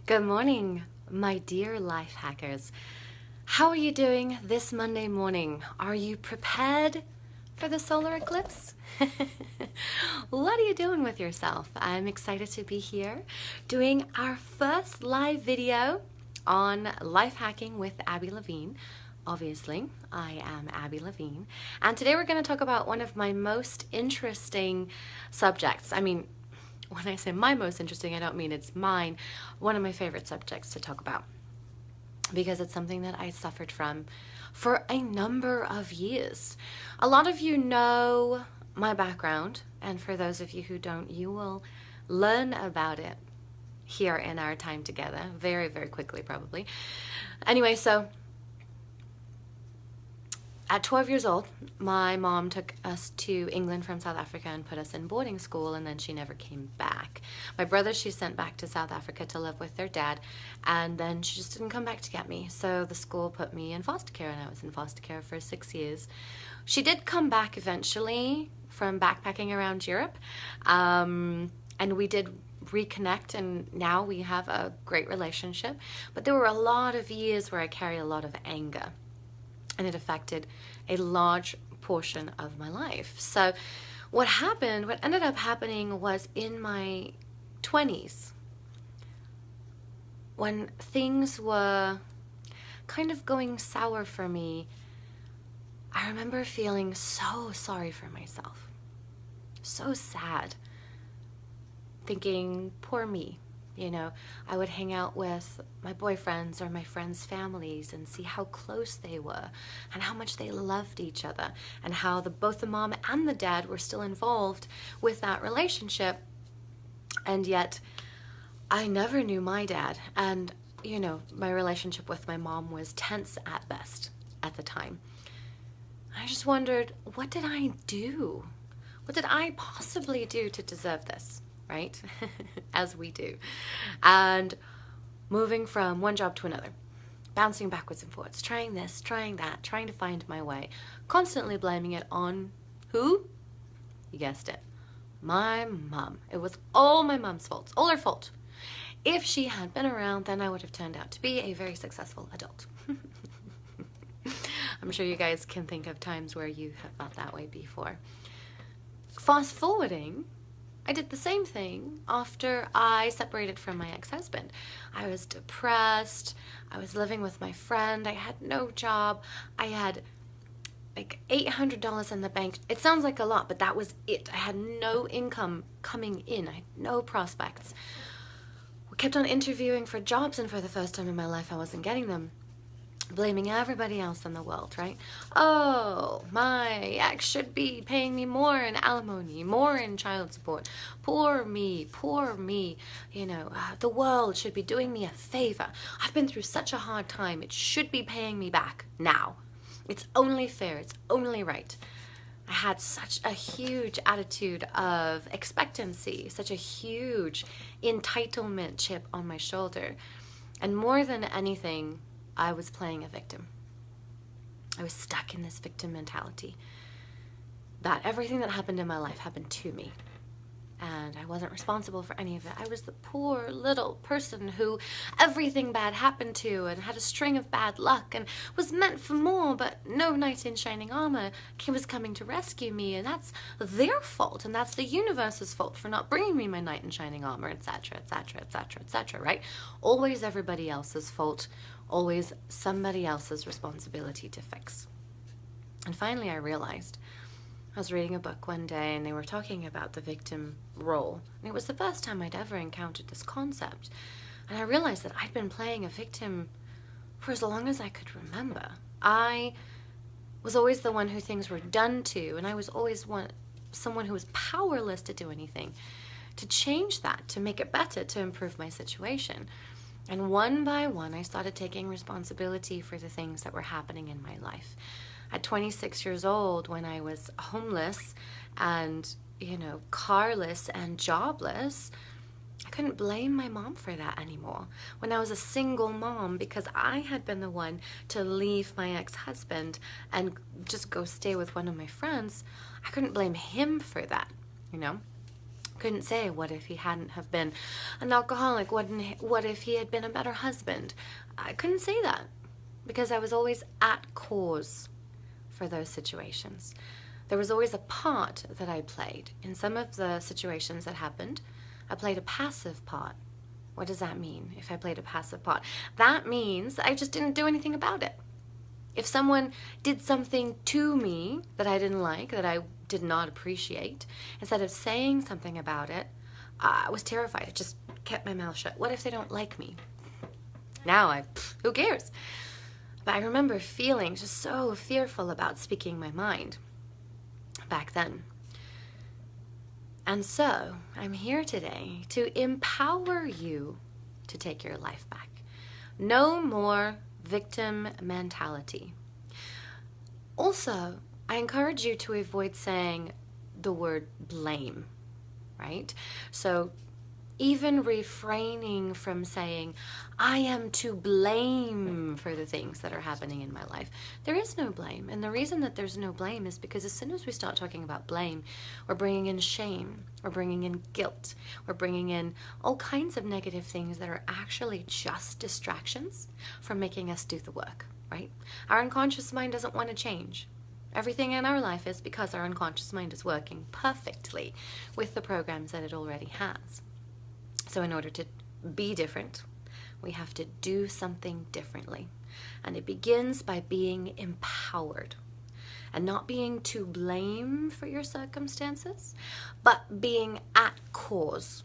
Good morning, my dear life hackers. How are you doing this Monday morning? Are you prepared for the solar eclipse? What are you doing with yourself? I'm excited to be here doing our first live video on life hacking with Abi Levine. Obviously, I am Abi Levine, and today we're going to talk about one of my most interesting subjects. When I say my most interesting, I don't mean it's mine. One of my favorite subjects to talk about, because it's something that I suffered from for a number of years. A lot of you know my background, and for those of you who don't, you will learn about it here in our time together very, very quickly, probably. Anyway, so at 12 years old, my mom took us to England from South Africa and put us in boarding school, and then she never came back. My brother, she sent back to South Africa to live with their dad, and then she just didn't come back to get me. So the school put me in foster care, and I was in foster care for 6 years. She did come back eventually from backpacking around Europe, and we did reconnect, and now we have a great relationship. But there were a lot of years where I carried a lot of anger, and it affected a large portion of my life. So what ended up happening was in my 20s, when things were kind of going sour for me, I remember feeling so sorry for myself, so sad, thinking, poor me. I would hang out with my boyfriends or my friends' families and see how close they were and how much they loved each other, and how both the mom and the dad were still involved with that relationship. And yet I never knew my dad, and my relationship with my mom was tense at best at the time. I just wondered, what did I do? What did I possibly do to deserve this? Right? As we do. And moving from one job to another, bouncing backwards and forwards, trying this, trying that, trying to find my way, constantly blaming it on who? You guessed it. My mom. It was all my mom's fault, all her fault. If she had been around, then I would have turned out to be a very successful adult. I'm sure you guys can think of times where you have felt that way before. Fast forwarding, I did the same thing after I separated from my ex-husband. I was depressed. I was living with my friend. I had no job. I had like $800 in the bank. It sounds like a lot, but that was it. I had no income coming in. I had no prospects. We kept on interviewing for jobs, and for the first time in my life, I wasn't getting them. Blaming everybody else in the world, right? Oh, my ex should be paying me more in alimony, more in child support. Poor me, poor me. The world should be doing me a favor. I've been through such a hard time. It should be paying me back now. It's only fair. It's only right. I had such a huge attitude of expectancy, such a huge entitlement chip on my shoulder. And more than anything, I was playing a victim. I was stuck in this victim mentality, that everything that happened in my life happened to me, and I wasn't responsible for any of it. I was the poor little person who everything bad happened to, and had a string of bad luck, and was meant for more, but no knight in shining armor was coming to rescue me, and that's their fault, and that's the universe's fault for not bringing me my knight in shining armor, etc., etc., etc., etc., right? Always everybody else's fault, always somebody else's responsibility to fix. And finally I realized, I was reading a book one day, and they were talking about the victim role. And it was the first time I'd ever encountered this concept. And I realized that I'd been playing a victim for as long as I could remember. I was always the one who things were done to, and I was always someone who was powerless to do anything, to change that, to make it better, to improve my situation. And one by one, I started taking responsibility for the things that were happening in my life. At 26 years old, when I was homeless and, carless and jobless, I couldn't blame my mom for that anymore. When I was a single mom, because I had been the one to leave my ex-husband and just go stay with one of my friends, I couldn't blame him for that, couldn't say, what if he hadn't have been an alcoholic? What if he had been a better husband? I couldn't say that because I was always at cause for those situations. There was always a part that I played. In some of the situations that happened, I played a passive part. What does that mean, if I played a passive part? That means I just didn't do anything about it. If someone did something to me that I didn't like, that I did not appreciate, instead of saying something about it, I was terrified. I just kept my mouth shut. What if they don't like me? Now who cares? But I remember feeling just so fearful about speaking my mind back then. And so I'm here today to empower you to take your life back. No more victim mentality. Also, I encourage you to avoid saying the word blame, right? So even refraining from saying, I am to blame for the things that are happening in my life. There is no blame. And the reason that there's no blame is because as soon as we start talking about blame, we're bringing in shame, we're bringing in guilt, we're bringing in all kinds of negative things that are actually just distractions from making us do the work, right? Our unconscious mind doesn't want to change. Everything in our life is because our unconscious mind is working perfectly with the programs that it already has. So in order to be different, we have to do something differently. And it begins by being empowered and not being to blame for your circumstances, but being at cause.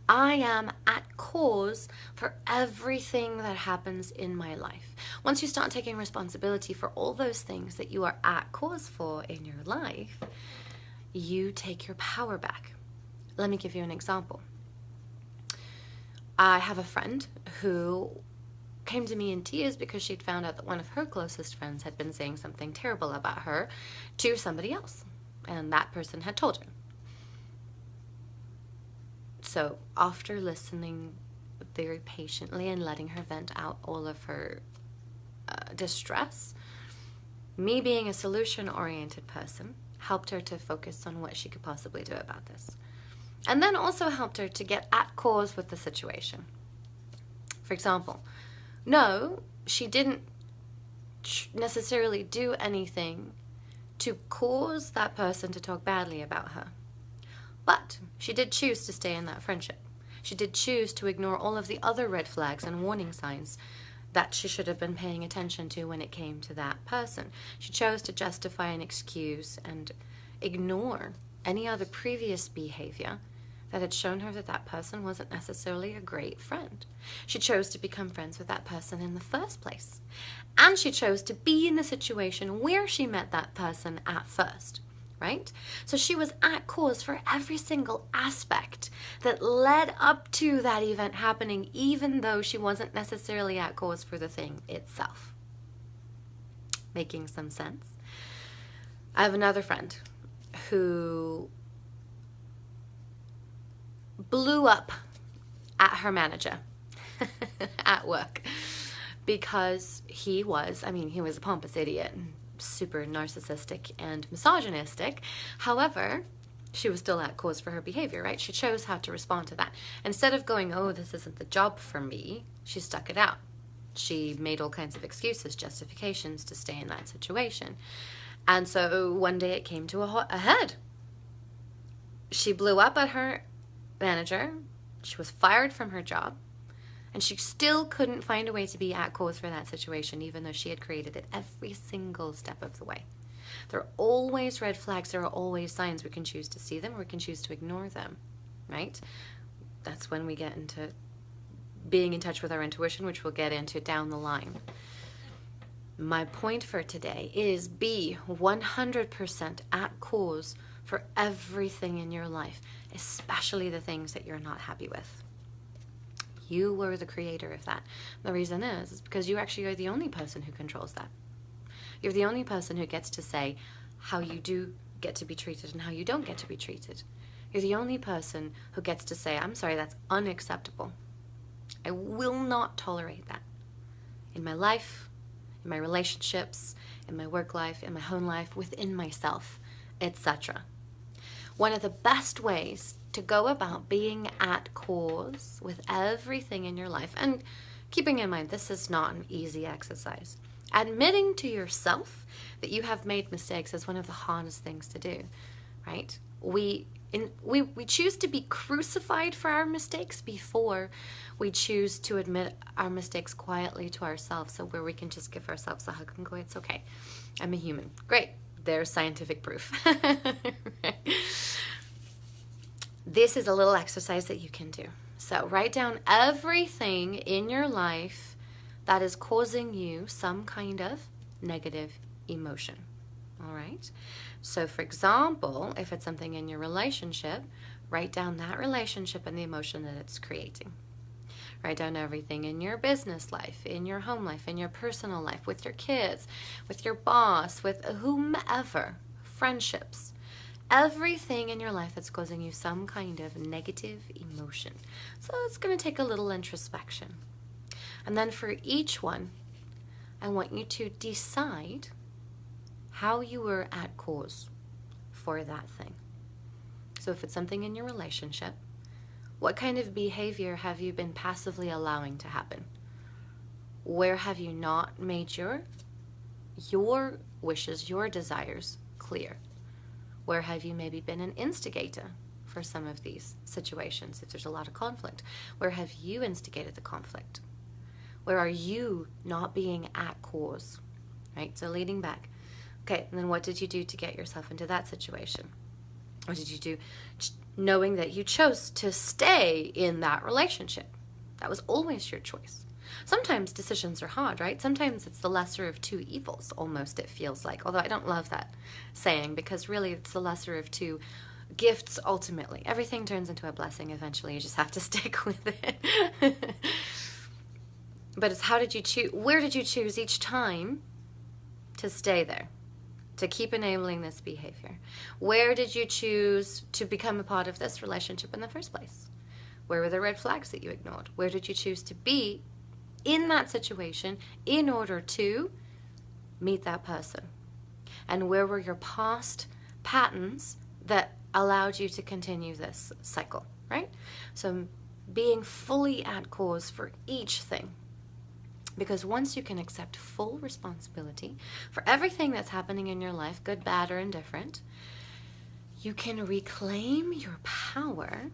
I am at cause for everything that happens in my life. Once you start taking responsibility for all those things that you are at cause for in your life, you take your power back. Let me give you an example. I have a friend who came to me in tears because she'd found out that one of her closest friends had been saying something terrible about her to somebody else, and that person had told her. So after listening very patiently and letting her vent out all of her distress, me being a solution-oriented person helped her to focus on what she could possibly do about this. And then also helped her to get at cause with the situation. For example, no, she didn't necessarily do anything to cause that person to talk badly about her. But she did choose to stay in that friendship. She did choose to ignore all of the other red flags and warning signs that she should have been paying attention to when it came to that person. She chose to justify and excuse and ignore any other previous behavior that had shown her that that person wasn't necessarily a great friend. She chose to become friends with that person in the first place. And she chose to be in the situation where she met that person at first, right? So she was at cause for every single aspect that led up to that event happening, even though she wasn't necessarily at cause for the thing itself. Making some sense? I have another friend who blew up at her manager at work because he was a pompous idiot, super narcissistic and misogynistic. However, she was still at cause for her behavior, right? She chose how to respond to that. Instead of going, oh, this isn't the job for me, she stuck it out. She made all kinds of excuses, justifications to stay in that situation. And so one day it came to a head. She blew up at her manager, she was fired from her job, and she still couldn't find a way to be at cause for that situation, even though she had created it every single step of the way. There are always red flags, there are always signs. We can choose to see them or we can choose to ignore them, right? That's when we get into being in touch with our intuition, which we'll get into down the line. My point for today is be 100% at cause for everything in your life, especially the things that you're not happy with. You were the creator of that. The reason is because you actually are the only person who controls that. You're the only person who gets to say how you do get to be treated and how you don't get to be treated. You're the only person who gets to say, I'm sorry, that's unacceptable. I will not tolerate that. In my life, in my relationships, in my work life, in my home life, within myself, etc. One of the best ways to go about being at cause with everything in your life. And keeping in mind, this is not an easy exercise. Admitting to yourself that you have made mistakes is one of the hardest things to do, right? We choose to be crucified for our mistakes before we choose to admit our mistakes quietly to ourselves, so where we can just give ourselves a hug and go, it's okay, I'm a human. Great, there's scientific proof. Right? This is a little exercise that you can do. So write down everything in your life that is causing you some kind of negative emotion. All right? So for example, if it's something in your relationship, write down that relationship and the emotion that it's creating. Write down everything in your business life, in your home life, in your personal life, with your kids, with your boss, with whomever, friendships. Everything in your life that's causing you some kind of negative emotion. So it's going to take a little introspection. And then for each one, I want you to decide how you were at cause for that thing. So if it's something in your relationship, what kind of behavior have you been passively allowing to happen? Where have you not made your wishes, your desires clear? Where have you maybe been an instigator for some of these situations if there's a lot of conflict? Where have you instigated the conflict? Where are you not being at cause? Right? So leading back. Okay, and then what did you do to get yourself into that situation? What did you do knowing that you chose to stay in that relationship? That was always your choice. Sometimes decisions are hard, right? Sometimes it's the lesser of two evils, almost, it feels like. Although I don't love that saying, because really it's the lesser of two gifts ultimately. Everything turns into a blessing eventually. You just have to stick with it. But it's how did you choose, where did you choose each time to stay there, to keep enabling this behavior? Where did you choose to become a part of this relationship in the first place? Where were the red flags that you ignored? Where did you choose to be in that situation in order to meet that person? And where were your past patterns that allowed you to continue this cycle, right? So being fully at cause for each thing. Because once you can accept full responsibility for everything that's happening in your life, good, bad, or indifferent, you can reclaim your power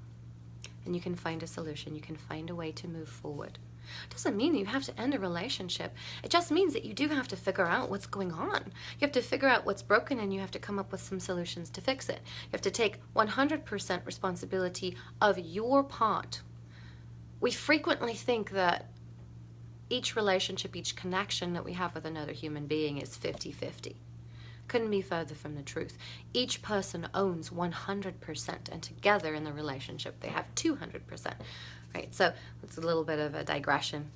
and you can find a solution. You can find a way to move forward. It doesn't mean you have to end a relationship. It just means that you do have to figure out what's going on. You have to figure out what's broken and you have to come up with some solutions to fix it. You have to take 100% responsibility of your part. We frequently think that each relationship, each connection that we have with another human being is 50-50. Couldn't be further from the truth. Each person owns 100%, and together in the relationship they have 200%. Right? So it's a little bit of a digression,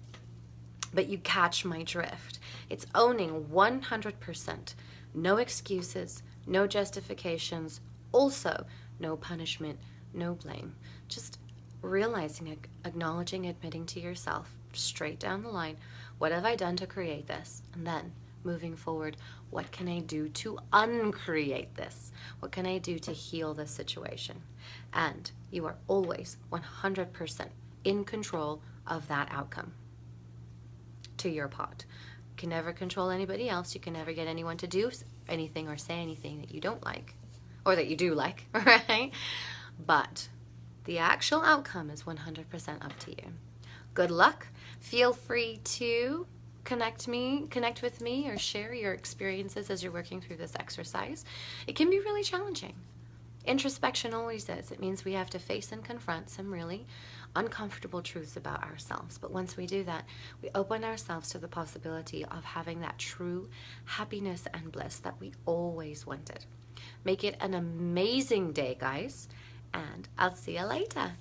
but you catch my drift. It's owning 100%. No excuses, no justifications, also no punishment, no blame. Just realizing, acknowledging, admitting to yourself straight down the line, what have I done to create this? And then moving forward, what can I do to uncreate this? What can I do to heal this situation? And you are always 100% in control of that outcome to your part. You can never control anybody else. You can never get anyone to do anything or say anything that you don't like, or that you do like, right? But the actual outcome is 100% up to you. Good luck. Feel free to connect with me, or share your experiences as you're working through this exercise. It can be really challenging. Introspection always is. It means we have to face and confront some really uncomfortable truths about ourselves. But once we do that, we open ourselves to the possibility of having that true happiness and bliss that we always wanted. Make it an amazing day, guys, and I'll see you later.